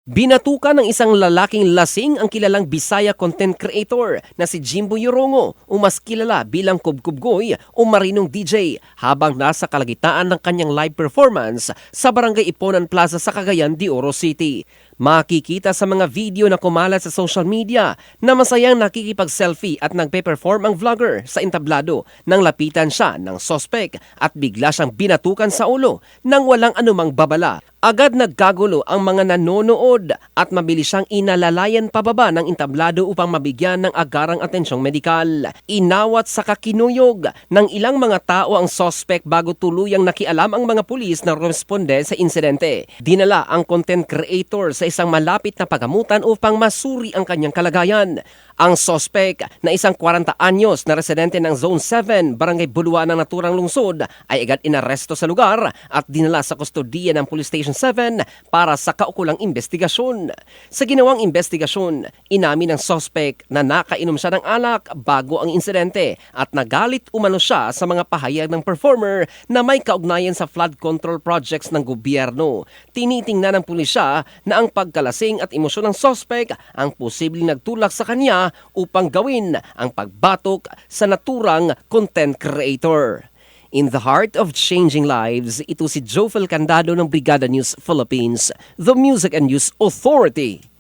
Binatukan ng isang lalaking lasing ang kilalang Bisaya content creator na si Jimbo Yorongo o mas kilala bilang Kubkubgoy o Marinong DJ habang nasa kalagitnaan ng kanyang live performance sa Barangay Iponan Plaza sa Cagayan de Oro City. Makikita sa mga video na kumalat sa social media na masayang nakikipag-selfie at nagpe-perform ang vlogger sa entablado nang lapitan siya ng sospek at bigla siyang binatukan sa ulo nang walang anumang babala. Agad nagkagulo ang mga nanonood at mabilis siyang inalalayan pababa ng entablado upang mabigyan ng agarang atensyong medikal. Inawat sa kakinuyog ng ilang mga tao ang sospek bago tuluyang nakialam ang mga pulis na responde sa insidente. Dinala ang content creator sa isang malapit na pagamutan upang masuri ang kanyang kalagayan. Ang sospek na isang 40 anyos na residente ng Zone 7, Barangay Buluan ng naturang lungsod ay agad inaresto sa lugar at dinala sa kustodiya ng Police Station 7 para sa kaukulang investigasyon. Sa ginawang investigasyon, inamin ng sospek na nakainom siya ng alak bago ang insidente at nagalit umano siya sa mga pahayag ng performer na may kaugnayan sa flood control projects ng gobyerno. Tinitingnan ng pulisya na ang pagkalasing at emosyon ng sospek ang posibleng nagtulak sa kanya upang gawin ang pagbatok sa naturang content creator. In the heart of changing lives, ito si Jofel Candado ng Brigada News Philippines, the Music and News Authority.